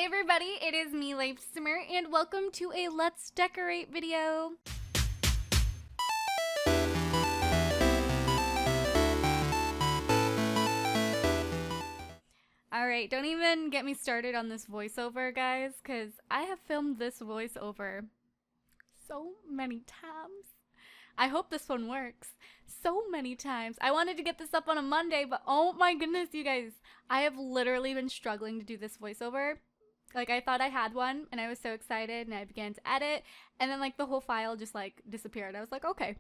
Hey everybody, it is me, Lifesimmer, and welcome to a Let's Decorate video. Alright, don't even get me started on this voiceover, guys, because I have filmed this voiceover so many times. I hope this one works. So many times. I wanted to get this up on a Monday, but oh my goodness, you guys. I have literally been struggling to do this voiceover. Like, I thought I had one, and I was so excited, and I began to edit, and then, like, the whole file just, like, disappeared. I was like, okay,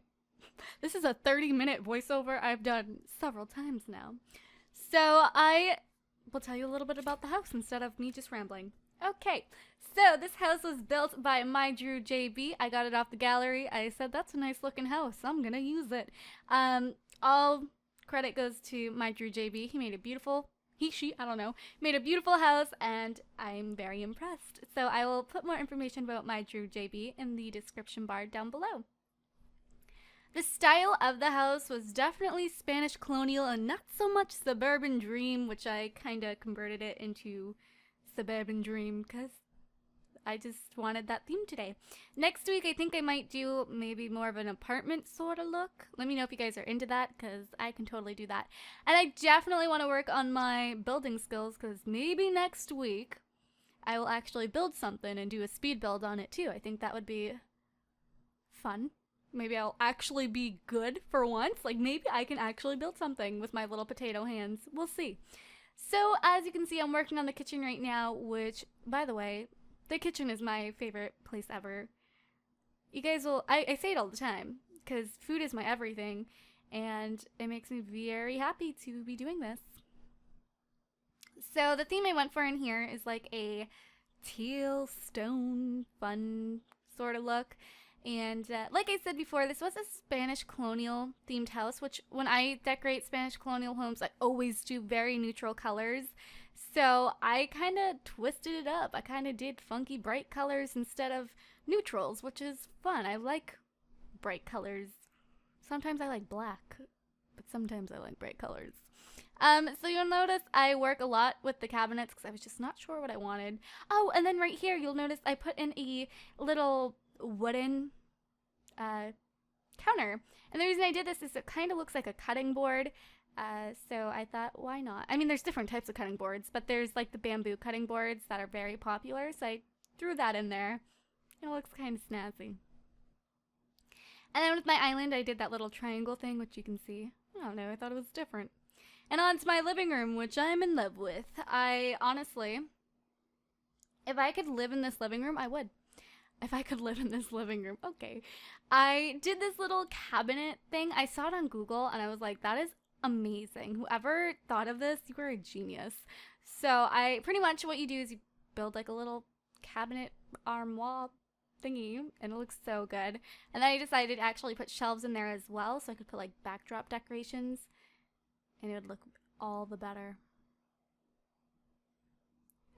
this is a 30-minute voiceover I've done several times now. So, I will tell you a little bit about the house instead of me just rambling. Okay, so this house was built by MyDrewJB. I got it off the gallery. I said, that's a nice looking house. I'm gonna use it. All credit goes to MyDrewJB. He made a beautiful, I don't know, made a beautiful house, and I'm very impressed. So I will put more information about MyDrewJB in the description bar down below. The style of the house was definitely Spanish colonial and not so much suburban dream, which I kind of converted it into suburban dream because I just wanted that theme today. Next week, I think I might do maybe more of an apartment sort of look. Let me know if you guys are into that, because I can totally do that. And I definitely want to work on my building skills, because maybe next week I will actually build something and do a speed build on it too. I think that would be fun. Maybe I'll actually be good for once. Like, maybe I can actually build something with my little potato hands. We'll see. So, as you can see, I'm working on the kitchen right now, which, by the way, the kitchen is my favorite place ever. You guys will, I say it all the time, because food is my everything, and it makes me very happy to be doing this. So the theme I went for in here is like a teal stone fun sort of look. And like I said before, this was a Spanish colonial themed house, which when I decorate Spanish colonial homes, I always do very neutral colors. So I kind of twisted it up. I kind of did funky bright colors instead of neutrals, which is fun. I like bright colors. Sometimes I like black, but sometimes I like bright colors. So you'll notice I work a lot with the cabinets because I was just not sure what I wanted. Oh, and then right here you'll notice I put in a little wooden counter. And the reason I did this is it kind of looks like a cutting board. So I thought, why not? I mean, there's different types of cutting boards, but there's like the bamboo cutting boards that are very popular, so I threw that in there. It looks kind of snazzy. And then with my island, I did that little triangle thing, which you can see. I don't know, I thought it was different. And on to my living room, which I'm in love with. I honestly, if I could live in this living room, I would. If I could live in this living room, okay. I did this little cabinet thing. I saw it on Google, and I was like, that is amazing. Whoever thought of this, you were a genius. So I pretty much what you do is you build like a little cabinet armoire thingy, and it looks so good. And then I decided to actually put shelves in there as well, so I could put like backdrop decorations, and it would look all the better.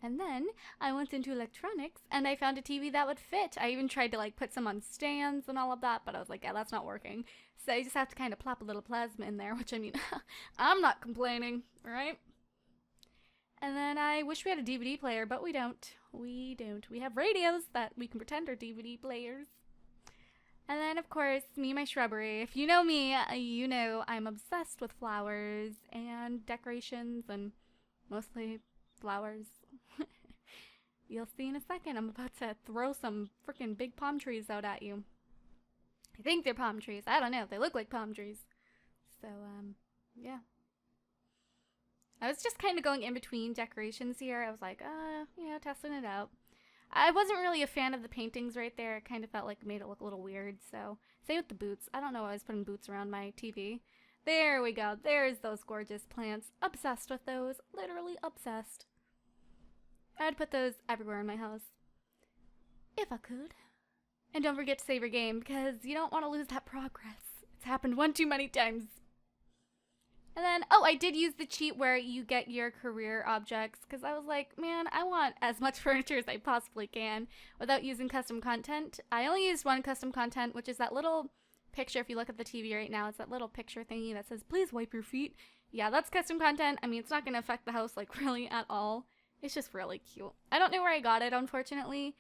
And then I went into electronics and I found a TV that would fit. I even tried to like put some on stands and all of that, but I was like, yeah, that's not working. So you just have to kind of plop a little plasma in there, which I mean, I'm not complaining, right? And then I wish we had a DVD player, but we don't. We don't. We have radios that we can pretend are DVD players. And then, of course, me and my shrubbery. If you know me, you know I'm obsessed with flowers and decorations, and mostly flowers. You'll see in a second. I'm about to throw some freaking big palm trees out at you. I think they're palm trees. I don't know. They look like palm trees. So, yeah. I was just kind of going in between decorations here. I was like, testing it out. I wasn't really a fan of the paintings right there. It kind of felt like it made it look a little weird. So, same with the boots. I don't know why I was putting boots around my TV. There we go. There's those gorgeous plants. Obsessed with those. Literally obsessed. I'd put those everywhere in my house. If I could. And don't forget to save your game, because you don't want to lose that progress. It's happened one too many times. And then, oh, I did use the cheat where you get your career objects, because I was like, man, I want as much furniture as I possibly can without using custom content. I only used one custom content, which is that little picture. If you look at the TV right now, it's that little picture thingy that says, please wipe your feet. Yeah, that's custom content. I mean, it's not going to affect the house, like, really at all. It's just really cute. I don't know where I got it, unfortunately.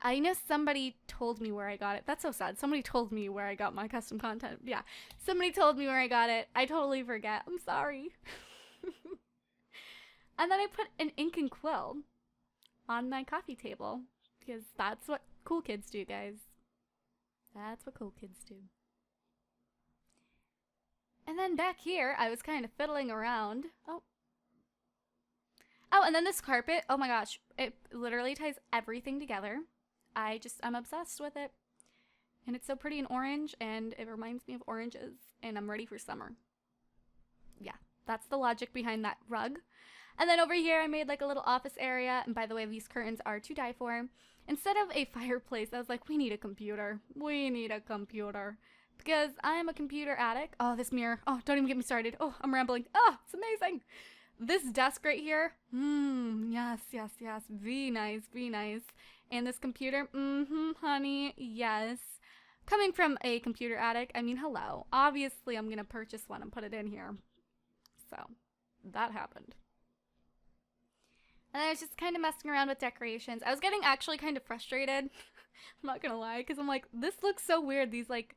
I know somebody told me where I got it. That's so sad. Somebody told me where I got my custom content. Yeah, somebody told me where I got it. I totally forget. I'm sorry. And then I put an ink and quill on my coffee table because that's what cool kids do, guys. That's what cool kids do. And then back here, I was kind of fiddling around. Oh, and then this carpet. Oh my gosh, it literally ties everything together. I'm obsessed with it. And it's so pretty and orange, and it reminds me of oranges, and I'm ready for summer. Yeah, that's the logic behind that rug. And then over here, I made like a little office area, and by the way, these curtains are to die for. Instead of a fireplace, I was like, we need a computer. We need a computer. Because I'm a computer addict. Oh, this mirror. Oh, don't even get me started. Oh, I'm rambling. Oh, it's amazing. This desk right here. Yes, yes, yes. Be nice, be nice. And this computer. Honey. Yes. Coming from a computer addict, I mean, hello. Obviously, I'm going to purchase one and put it in here. So, that happened. And I was just kind of messing around with decorations. I was getting actually kind of frustrated. I'm not going to lie. Because I'm like, this looks so weird. These, like,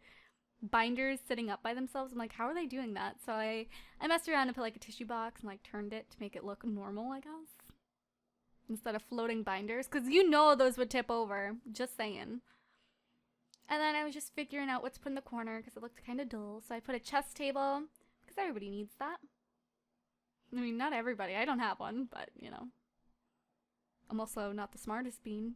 binders sitting up by themselves. I'm like, how are they doing that? So I messed around and put like a tissue box and like turned it to make it look normal, I guess, instead of floating binders, because you know those would tip over, just saying. And then I was just figuring out what to put in the corner because it looked kind of dull, so I put a chess table because everybody needs that. I mean, not everybody, I don't have one, but you know, I'm also not the smartest bean,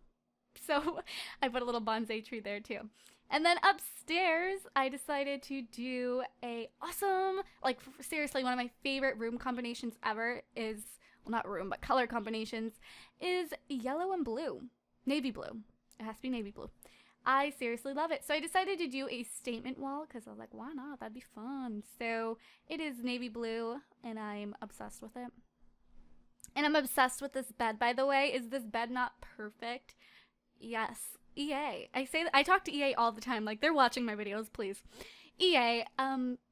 so I put a little bonsai tree there too. And then upstairs, I decided to do a awesome, like seriously, one of my favorite room combinations ever is, well, not room, but color combinations, is yellow and blue. Navy blue. It has to be navy blue. I seriously love it. So I decided to do a statement wall because I was like, why not? That'd be fun. So it is navy blue, and I'm obsessed with it. And I'm obsessed with this bed, by the way. Is this bed not perfect? Yes. EA. I talk to EA all the time. Like, they're watching my videos, please. EA,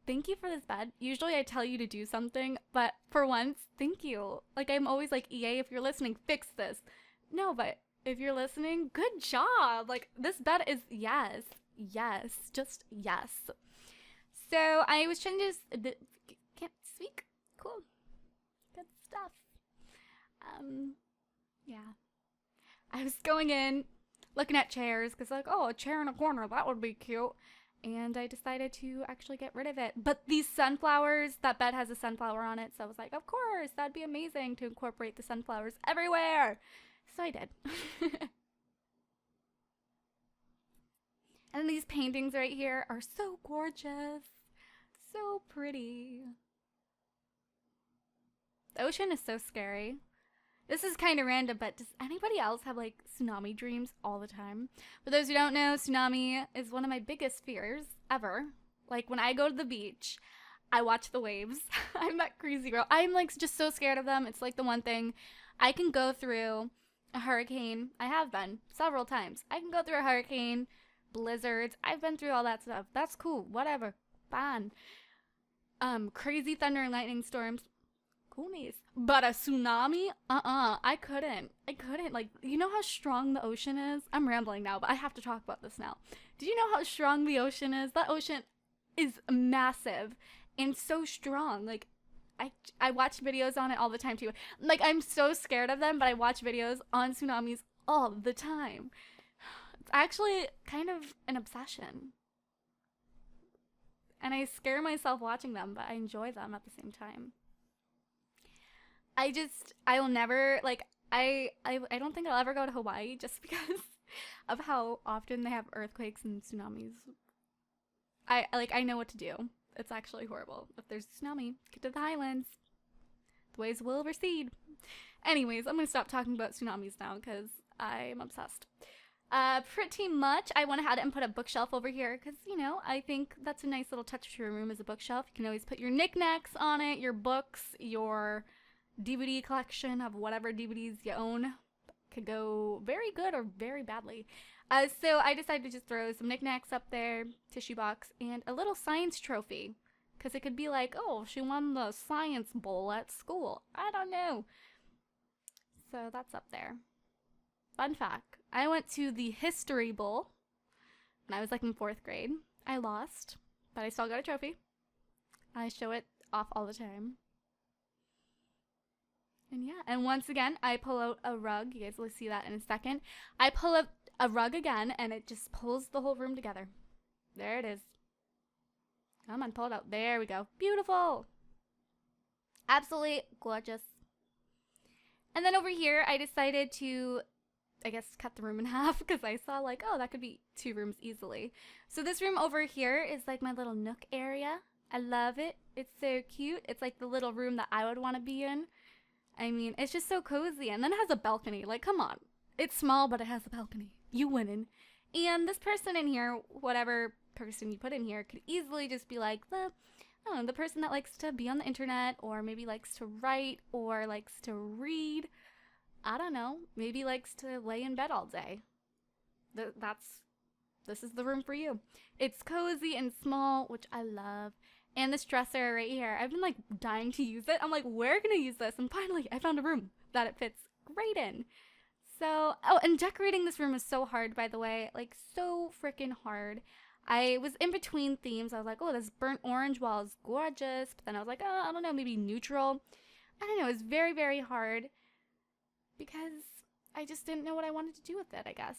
thank you for this bed. Usually I tell you to do something, but for once, thank you. Like, I'm always like, EA, if you're listening, fix this. No, but if you're listening, good job. Like, this bed is yes. Yes. Just yes. So I was trying to just, can't speak. Cool. Good stuff. Yeah. I was going in, looking at chairs, because like, oh, a chair in a corner, that would be cute. And I decided to actually get rid of it. But these sunflowers, that bed has a sunflower on it, so I was like, of course, that'd be amazing to incorporate the sunflowers everywhere. So I did. And then these paintings right here are so gorgeous. So pretty. The ocean is so scary. This is kind of random, but does anybody else have like tsunami dreams all the time? For those who don't know, tsunami is one of my biggest fears ever. Like when I go to the beach, I watch the waves. I'm that crazy girl. I'm like just so scared of them. It's like the one thing I can go through a hurricane. I have been several times. I can go through a hurricane, blizzards. I've been through all that stuff. That's cool. Whatever. Fine. Crazy thunder and lightning storms. Coolies. But a tsunami? I couldn't. Like, you know how strong the ocean is? I'm rambling now, but I have to talk about this now. Did you know how strong the ocean is? That ocean is massive and so strong. Like, I watch videos on it all the time too. Like, I'm so scared of them, but I watch videos on tsunamis all the time. It's actually kind of an obsession. And I scare myself watching them, but I enjoy them at the same time. I will never, like, I don't think I'll ever go to Hawaii just because of how often they have earthquakes and tsunamis. I know what to do. It's actually horrible. If there's a tsunami, get to the highlands. The waves will recede. Anyways, I'm going to stop talking about tsunamis now because I'm obsessed. Pretty much, I went ahead and put a bookshelf over here because, you know, I think that's a nice little touch to your room as a bookshelf. You can always put your knickknacks on it, your books, your DVD collection of whatever DVDs you own. Could go very good or very badly. So I decided to just throw some knickknacks up there, tissue box, and a little science trophy. Because it could be like, oh, she won the science bowl at school. I don't know. So that's up there. Fun fact, I went to the History Bowl when I was like in 4th grade. I lost, but I still got a trophy. I show it off all the time. And yeah, and once again, I pull out a rug. You guys will see that in a second. I pull out a rug again, and it just pulls the whole room together. There it is. Come on, pull it out. There we go. Beautiful. Absolutely gorgeous. And then over here, I decided to, I guess, cut the room in half because I saw like, oh, that could be 2 rooms easily. So this room over here is like my little nook area. I love it. It's so cute. It's like the little room that I would want to be in. I mean, it's just so cozy. And then it has a balcony. Like, come on. It's small, but it has a balcony. You winning. And this person in here, whatever person you put in here, could easily just be like the, I don't know, the person that likes to be on the internet, or maybe likes to write, or likes to read. I don't know. Maybe likes to lay in bed all day. This is the room for you. It's cozy and small, which I love. And this dresser right here, I've been like dying to use it. I'm like, where can I use this? And finally, I found a room that it fits great in. So, oh, and decorating this room is so hard, by the way. Like, so freaking hard. I was in between themes. I was like, oh, this burnt orange wall is gorgeous. But then I was like, oh, I don't know, maybe neutral. I don't know. It's very, very hard because I just didn't know what I wanted to do with it, I guess.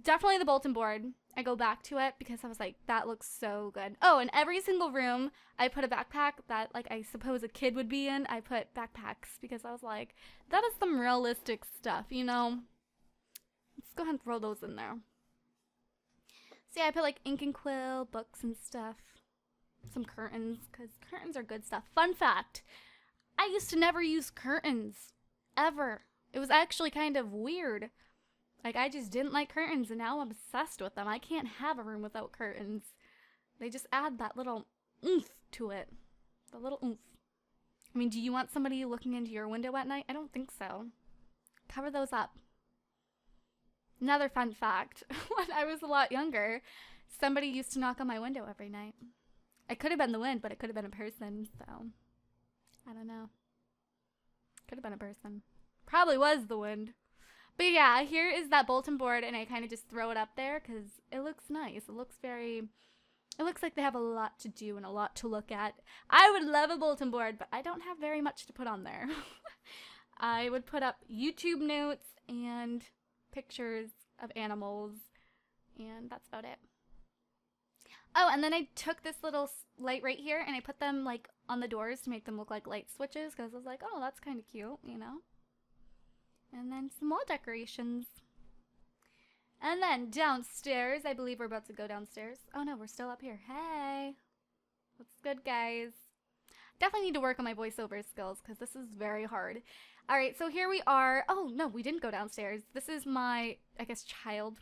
Definitely the bulletin board. I go back to it because I was like, that looks so good. Oh, in every single room, I put a backpack that, like, I suppose a kid would be in. I put backpacks because I was like, that is some realistic stuff, you know? Let's go ahead and throw those in there. So yeah, I put like ink and quill, books and stuff. Some curtains, because curtains are good stuff. Fun fact, I used to never use curtains, ever. It was actually kind of weird. Like, I just didn't like curtains, and now I'm obsessed with them. I can't have a room without curtains. They just add that little oomph to it. The little oomph. I mean, do you want somebody looking into your window at night? I don't think so. Cover those up. Another fun fact, when I was a lot younger, somebody used to knock on my window every night. It could have been the wind, but it could have been a person, so I don't know. Could have been a person. Probably was the wind. But yeah, here is that bulletin board, and I kind of just throw it up there because it looks nice. It looks like they have a lot to do and a lot to look at. I would love a bulletin board, but I don't have very much to put on there. I would put up YouTube notes and pictures of animals, and that's about it. Oh, and then I took this little light right here, and I put them like on the doors to make them look like light switches, because I was like, oh, that's kind of cute, you know? And then some more decorations. And then downstairs, I believe we're about to go downstairs. Oh no, we're still up here. Hey! What's good, guys? Definitely need to work on my voiceover skills, because this is very hard. Alright, so here we are. Oh, no, we didn't go downstairs. This is my, I guess, child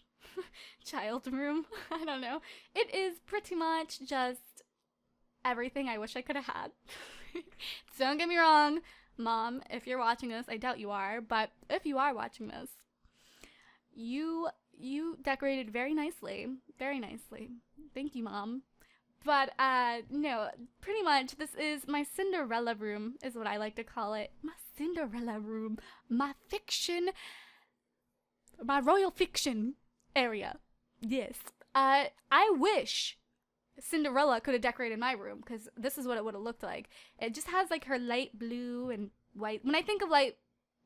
room. I don't know. It is pretty much just everything I wish I could have had. Don't get me wrong, Mom, if you're watching this, I doubt you are, but if you are watching this, you decorated very nicely. Very nicely. Thank you, Mom. But, no, pretty much this is my Cinderella room, is what I like to call it. My Cinderella room. My fiction, my royal fiction area. Yes. I wish Cinderella could have decorated my room, because this is what it would have looked like. It just has, like, her light blue and white. When I think of light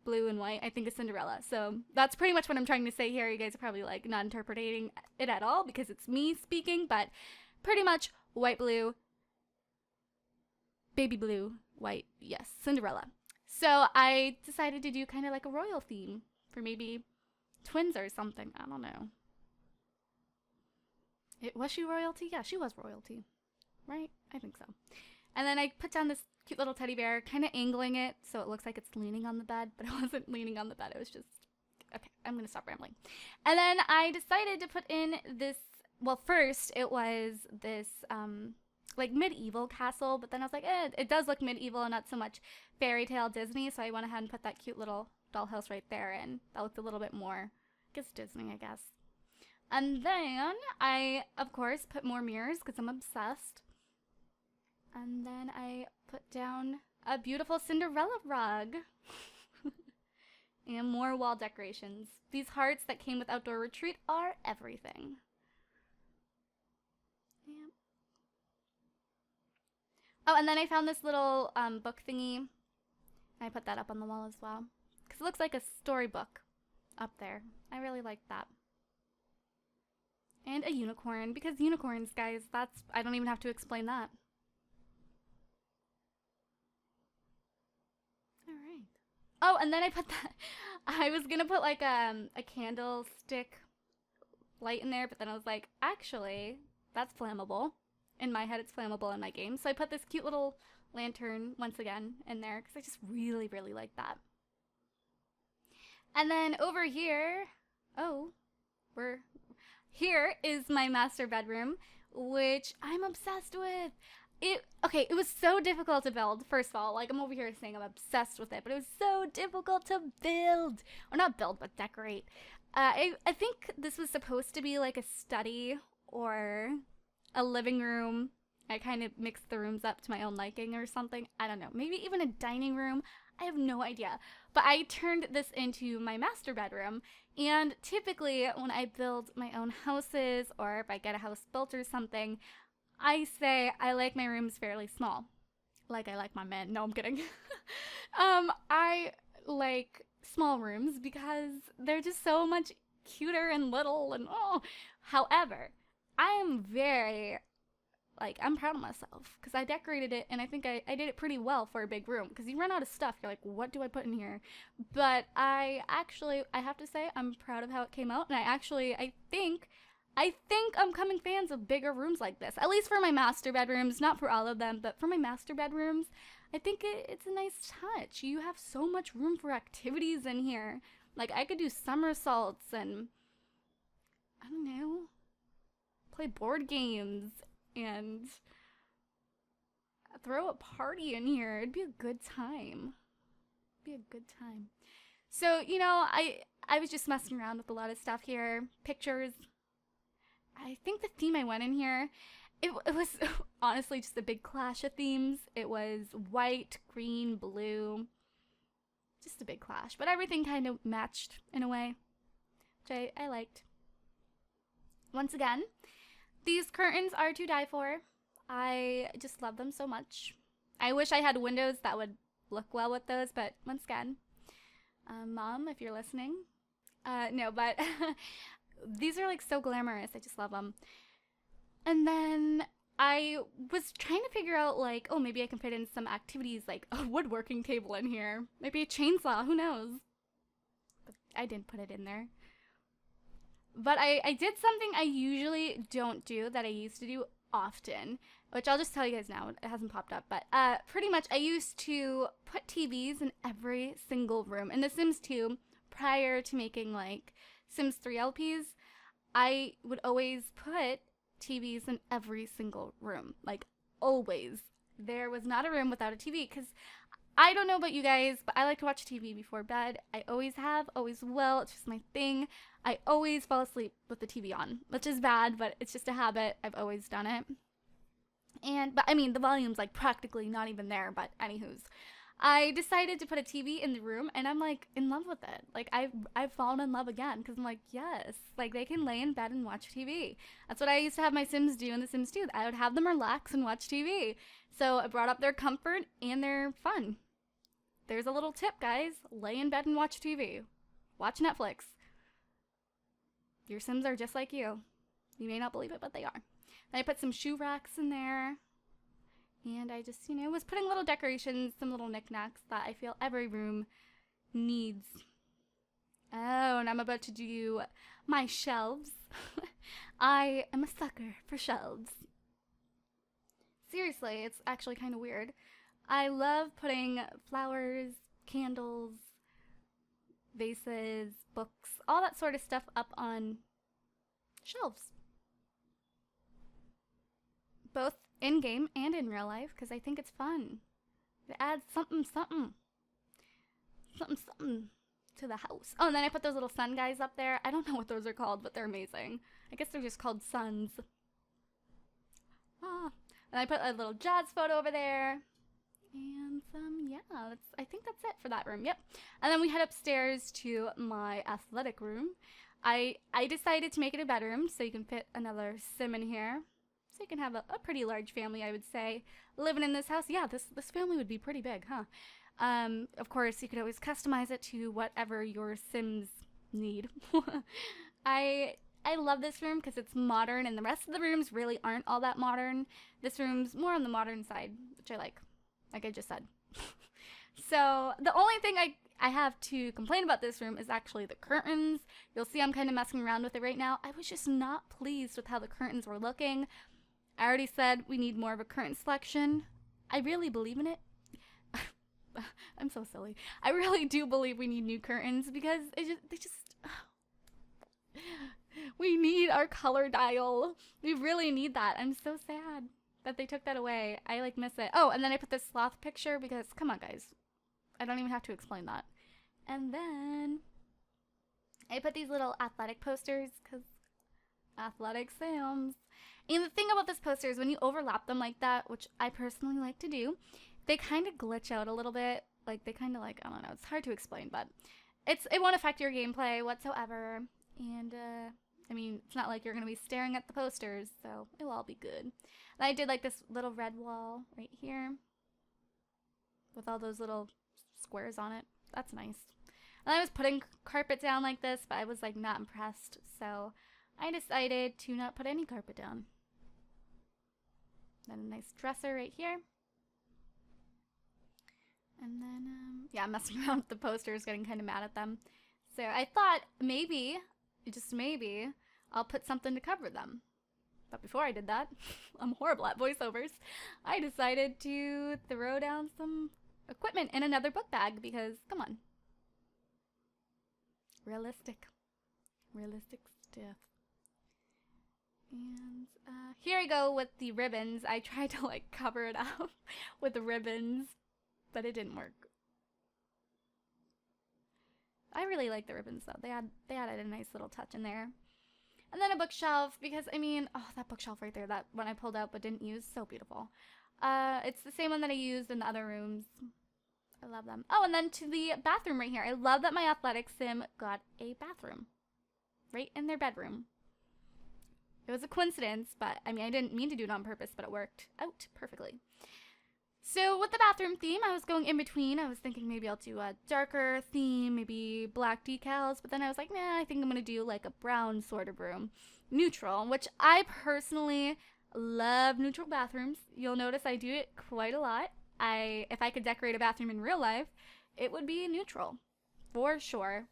blue and white, I think of Cinderella. So that's pretty much what I'm trying to say here. You guys are probably, like, not interpreting it at all, because it's me speaking, but pretty much white, blue, baby blue, white, yes, Cinderella. So I decided to do kind of like a royal theme for maybe twins or something. I don't know. Was she royalty? Yeah, she was royalty. Right? I think so. And then I put down this cute little teddy bear, kind of angling it so it looks like it's leaning on the bed, but it wasn't leaning on the bed. It was just, okay, I'm going to stop rambling. And then I decided to put in this, well, first it was this, like medieval castle, but then I was like, it does look medieval and not so much fairy tale Disney, so I went ahead and put that cute little dollhouse right there, and that looked a little bit more, I guess, Disney, I guess. And then I, of course, put more mirrors because I'm obsessed. And then I put down a beautiful Cinderella rug. And more wall decorations. These hearts that came with Outdoor Retreat are everything. Yep. Oh, and then I found this little book thingy. I put that up on the wall as well. Because it looks like a storybook up there. I really like that. And a unicorn, because unicorns, guys, that's, I don't even have to explain that. Alright. Oh, and then I put that, I was gonna put like a candlestick light in there, but then I was like, actually, that's flammable. In my head, it's flammable in my game. So I put this cute little lantern, once again, in there, because I just really, really like that. And then over here, oh, here is my master bedroom, which I'm obsessed with. Okay, it was so difficult to build, first of all. Like, I'm over here saying I'm obsessed with it, but it was so difficult to build. Or not build, but decorate. I think this was supposed to be like a study or a living room. I kind of mixed the rooms up to my own liking or something. I don't know. Maybe even a dining room. I have no idea. But I turned this into my master bedroom. And typically when I build my own houses or if I get a house built or something, I say I like my rooms fairly small. Like I like my men. No, I'm kidding. I like small rooms because they're just so much cuter and little and oh. However, I am very, like, I'm proud of myself because I decorated it and I think I did it pretty well for a big room because you run out of stuff. You're like, what do I put in here? But I have to say I'm proud of how it came out, and I think I'm coming fans of bigger rooms like this, at least for my master bedrooms, not for all of them, but for my master bedrooms. I think it's a nice touch. You have so much room for activities in here. Like, I could do somersaults and, I don't know, play board games and throw a party in here. It'd be a good time. So, you know, I was just messing around with a lot of stuff here. Pictures. I think the theme I went in here, it was honestly just a big clash of themes. It was white, green, blue. Just a big clash. But everything kind of matched in a way, which I liked. Once again, these curtains are to die for. I just love them so much. I wish I had windows that would look well with those, but once again, Mom, if you're listening, no, but these are like so glamorous. I just love them. And then I was trying to figure out like, oh, maybe I can fit in some activities like a woodworking table in here. Maybe a chainsaw, who knows? But I didn't put it in there. But I did something I usually don't do that I used to do often, which I'll just tell you guys now. It hasn't popped up, but pretty much I used to put TVs in every single room. In The Sims 2, prior to making like Sims 3 LPs, I would always put TVs in every single room. Like, always. There was not a room without a TV, because I don't know about you guys, but I like to watch TV before bed. I always have, always will. It's just my thing. I always fall asleep with the TV on, which is bad, but it's just a habit. I've always done it. But I mean, the volume's like practically not even there, but anywho's. I decided to put a TV in the room, and I'm like in love with it. Like I've fallen in love again, because I'm like, yes, like they can lay in bed and watch TV. That's what I used to have my Sims do in The Sims 2. I would have them relax and watch TV. So it brought up their comfort and their fun. There's a little tip, guys. Lay in bed and watch TV. Watch Netflix. Your Sims are just like you. You may not believe it, but they are. Then I put some shoe racks in there. And I just, you know, was putting little decorations, some little knickknacks that I feel every room needs. Oh, and I'm about to do my shelves. I am a sucker for shelves. Seriously, it's actually kind of weird. I love putting flowers, candles, vases, books, all that sort of stuff up on shelves. Both in-game and in real life, because I think it's fun. It adds something to the house. Oh, and then I put those little sun guys up there. I don't know what those are called, but they're amazing. I guess they're just called suns. Ah. And I put a little Jazz photo over there. And yeah, I think that's it for that room. Yep. And then we head upstairs to my athletic room. I decided to make it a bedroom so you can fit another sim in here. So you can have a pretty large family, I would say, living in this house. Yeah, this family would be pretty big, huh? Of course, you could always customize it to whatever your sims need. I love this room because it's modern, and the rest of the rooms really aren't all that modern. This room's more on the modern side, which I like I just said. So the only thing I have to complain about this room is actually the curtains. You'll see I'm kind of messing around with it right now. I was just not pleased with how the curtains were looking. I already said we need more of a curtain selection. I really believe in it. I'm so silly. I really do believe we need new curtains because we need our color dial. We really need that. I'm so sad that they took that away. I like miss it. Oh, and then I put this sloth picture because, come on guys, I don't even have to explain that. And then I put these little athletic posters because athletic Sims. And the thing about this poster is when you overlap them like that, which I personally like to do, they kind of glitch out a little bit. Like they kind of like, I don't know, it's hard to explain, but it won't affect your gameplay whatsoever. And I mean, it's not like you're going to be staring at the posters, so it'll all be good. And I did like this little red wall right here with all those little squares on it. That's nice. And I was putting carpet down like this, but I was like not impressed, so I decided to not put any carpet down. Then a nice dresser right here. And then, yeah, I'm messing around with the posters, getting kind of mad at them. So I thought maybe, just maybe, I'll put something to cover them. But before I did that, I'm horrible at voiceovers, I decided to throw down some equipment in another book bag because, come on. Realistic stuff. And here I go with the ribbons. I tried to like cover it up with the ribbons, but it didn't work. I really like the ribbons though. They added a nice little touch in there. And then a bookshelf because I mean, oh, that bookshelf right there, that one I pulled out but didn't use, so beautiful. It's the same one that I used in the other rooms. I love them. Oh, and then to the bathroom right here. I love that my athletic sim got a bathroom right in their bedroom. It was a coincidence, but I mean, I didn't mean to do it on purpose, but it worked out perfectly. So with the bathroom theme, I was going in between. I was thinking maybe I'll do a darker theme, maybe black decals, but then I was like, nah, I think I'm going to do like a brown sort of room. Neutral, which I personally love neutral bathrooms. You'll notice I do it quite a lot. If I could decorate a bathroom in real life, it would be neutral. For sure.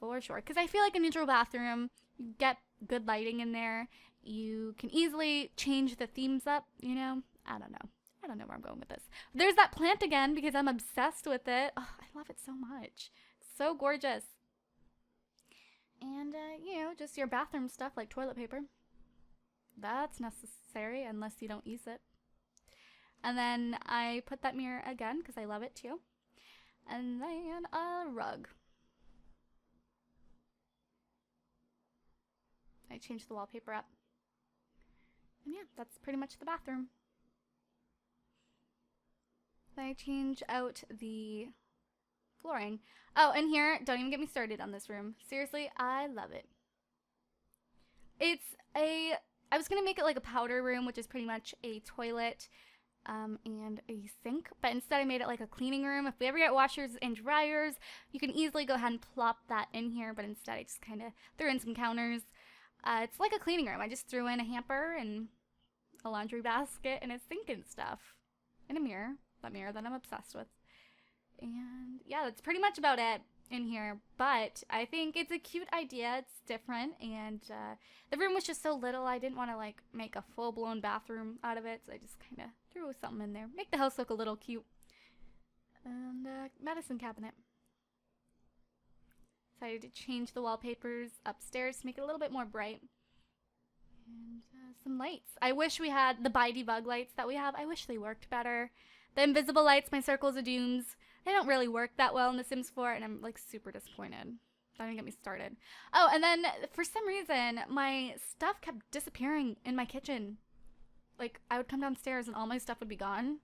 For sure. Because I feel like a neutral bathroom, you get good lighting in there. You can easily change the themes up, you know? I don't know. I don't know where I'm going with this. There's that plant again because I'm obsessed with it. Oh, I love it so much. So gorgeous. And, you know, just your bathroom stuff like toilet paper. That's necessary unless you don't use it. And then I put that mirror again because I love it too. And then a rug. I changed the wallpaper up. And yeah, that's pretty much the bathroom. Then I change out the flooring. Oh, and here, don't even get me started on this room. Seriously, I love it. I was gonna make it like a powder room, which is pretty much a toilet and a sink, but instead I made it like a cleaning room. If we ever get washers and dryers, you can easily go ahead and plop that in here, but instead I just kind of threw in some counters. It's like a cleaning room. I just threw in a hamper and a laundry basket and a sink and stuff. And a mirror. That mirror that I'm obsessed with. And yeah, that's pretty much about it in here. But I think it's a cute idea. It's different. And the room was just so little. I didn't want to like make a full-blown bathroom out of it. So I just kind of threw something in there. Make the house look a little cute. And medicine cabinet. Decided to change the wallpapers upstairs to make it a little bit more bright. And some lights. I wish we had the by debug lights that we have. I wish they worked better. The invisible lights, my circles of dooms, they don't really work that well in The Sims 4, and I'm like super disappointed. Don't even get me started. Oh, and then for some reason, my stuff kept disappearing in my kitchen. Like, I would come downstairs and all my stuff would be gone.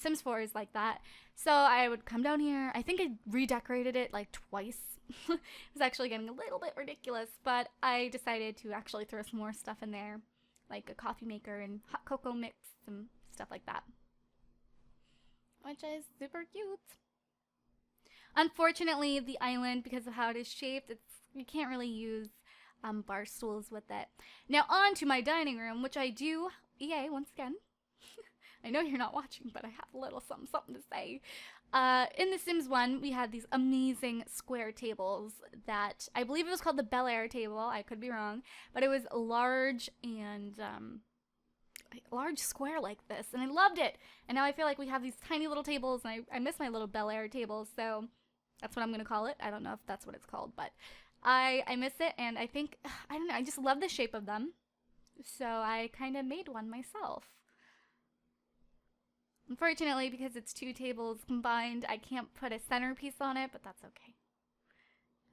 Sims 4 is like that. So I would come down here. I think I redecorated it like twice. It was actually getting a little bit ridiculous, but I decided to actually throw some more stuff in there, like a coffee maker and hot cocoa mix and stuff like that, which is super cute. Unfortunately, the island, because of how it is shaped, you can't really use bar stools with it. Now on to my dining room, which I do, EA, once again. I know you're not watching, but I have a little something to say. In The Sims 1, we had these amazing square tables that I believe it was called the Bel Air table. I could be wrong, but it was large and large square like this, and I loved it. And now I feel like we have these tiny little tables, and I miss my little Bel Air tables, so that's what I'm gonna call it. I don't know if that's what it's called, but I miss it, and I think, I don't know, I just love the shape of them, so I kind of made one myself. Unfortunately, because it's two tables combined, I can't put a centerpiece on it, but that's okay.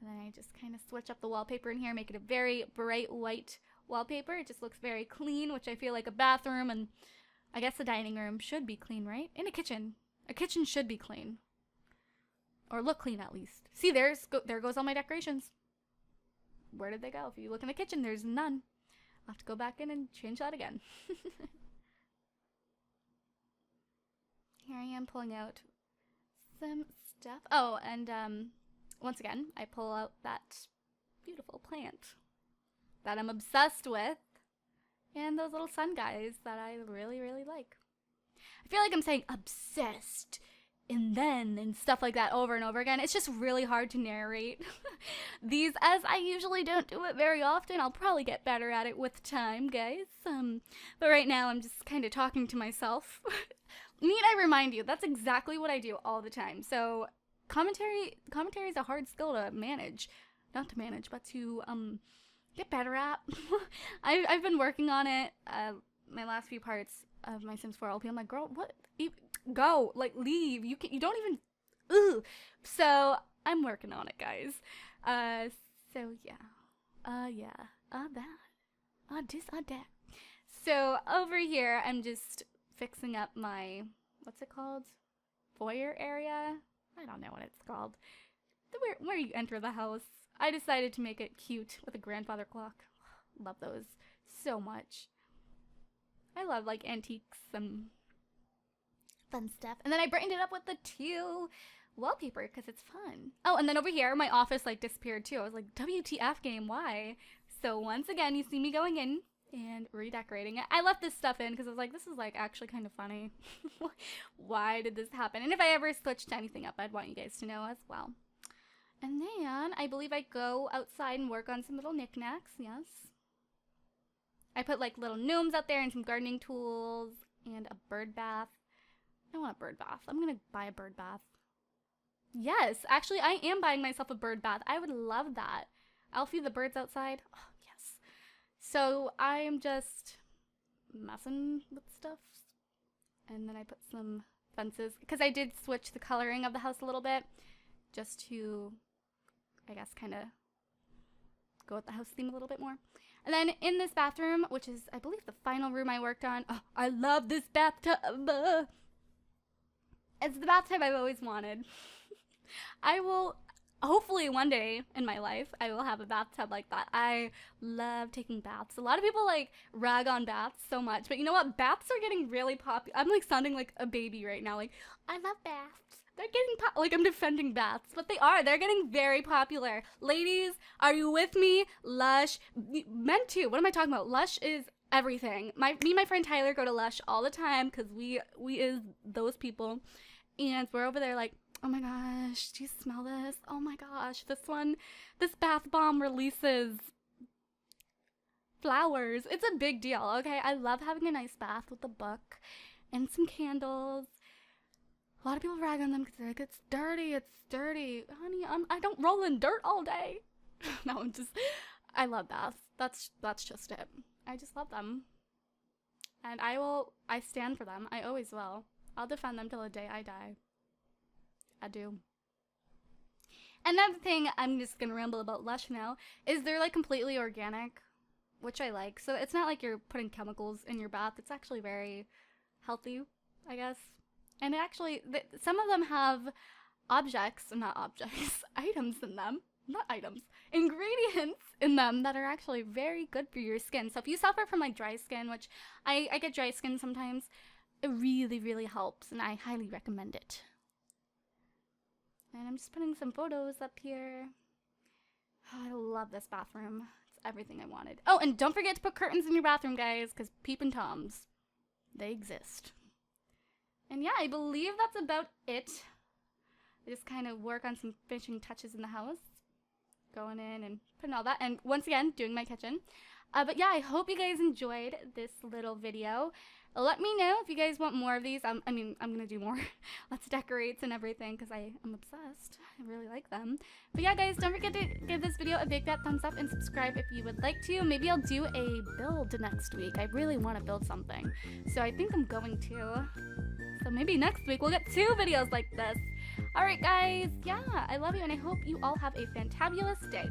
And then I just kind of switch up the wallpaper in here, make it a very bright white wallpaper. It just looks very clean, which I feel like a bathroom and I guess the dining room should be clean, right? And a kitchen. A kitchen should be clean. Or look clean at least. See, there goes all my decorations. Where did they go? If you look in the kitchen, there's none. I'll have to go back in and change that again. Here I am pulling out some stuff. Oh, and once again, I pull out that beautiful plant that I'm obsessed with, and those little sun guys that I really, really like. I feel like I'm saying obsessed and stuff like that over and over again. It's just really hard to narrate these, as I usually don't do it very often. I'll probably get better at it with time, guys. But right now I'm just kind of talking to myself. Need I remind you, that's exactly what I do all the time. So commentary is a hard skill to manage. Not to manage, but to get better at. I've been working on it. My last few parts of my Sims 4 LP, I'm like, girl, what? Go, like, leave. You don't even. Ugh. So I'm working on it, guys. So yeah. That. So over here, I'm just fixing up my, what's it called? Foyer area? I don't know what it's called. Where you enter the house. I decided to make it cute with a grandfather clock. Love those so much. I love like antiques and fun stuff. And then I brightened it up with the teal wallpaper because it's fun. Oh, and then over here, my office like disappeared too. I was like, WTF game, why? So once again, you see me going in and redecorating it. I left this stuff in because I was like, this is like actually kind of funny. Why did this happen? And if I ever switched anything up, I'd want you guys to know as well. And then I believe I go outside and work on some little knickknacks, yes. I put like little gnomes out there and some gardening tools and a bird bath. I want a bird bath. I'm gonna buy a bird bath. Yes, actually I am buying myself a bird bath. I would love that. I'll feed the birds outside. Oh, yes. So I'm just messing with stuff. And then I put some fences because I did switch the coloring of the house a little bit just to, I guess, kind of go with the house theme a little bit more. And then in this bathroom, which is, I believe, the final room I worked on. Oh, I love this bathtub. It's the bathtub I've always wanted. I will, hopefully one day in my life, I will have a bathtub like that. I love taking baths. A lot of people like rag on baths so much, but you know what? Baths are getting really popular. I'm like sounding like a baby right now. Like, I love baths. They're getting like I'm defending baths, but they are. They're getting very popular. Ladies, are you with me? Lush, men too. What am I talking about? Lush is everything. Me and my friend Tyler go to Lush all the time because we is those people, and we're over there like, oh my gosh, do you smell this? Oh my gosh, this bath bomb releases flowers. It's a big deal. Okay, I love having a nice bath with a book and some candles. A lot of people rag on them because they're like, it's dirty. Honey, I don't roll in dirt all day. No, I love baths. That's just it. I just love them. And I stand for them. I always will. I'll defend them till the day I die. I do. Another thing, I'm just gonna ramble about Lush now, is they're like completely organic, which I like. So it's not like you're putting chemicals in your bath. It's actually very healthy, I guess. And it actually, some of them have items in them, not items, ingredients in them that are actually very good for your skin. So if you suffer from like dry skin, which I get dry skin sometimes, it really, really helps, and I highly recommend it. And I'm just putting some photos up here. Oh, I love this bathroom. It's everything I wanted. Oh, and don't forget to put curtains in your bathroom, guys, because peeping toms, they exist. And yeah, I believe that's about it. I just kind of work on some finishing touches in the house, going in and putting all that, and once again, doing my kitchen. But yeah, I hope you guys enjoyed this little video. Let me know if you guys want more of these. I mean, I'm gonna do more. Let's decorates and everything because I'm obsessed. I really like them. But yeah, guys, don't forget to give this video a big fat thumbs up and subscribe if you would like to. Maybe I'll do a build next week. I really want to build something, so I think I'm going to. So maybe next week we'll get 2 videos like this. Alright guys, yeah, I love you and I hope you all have a fantabulous day.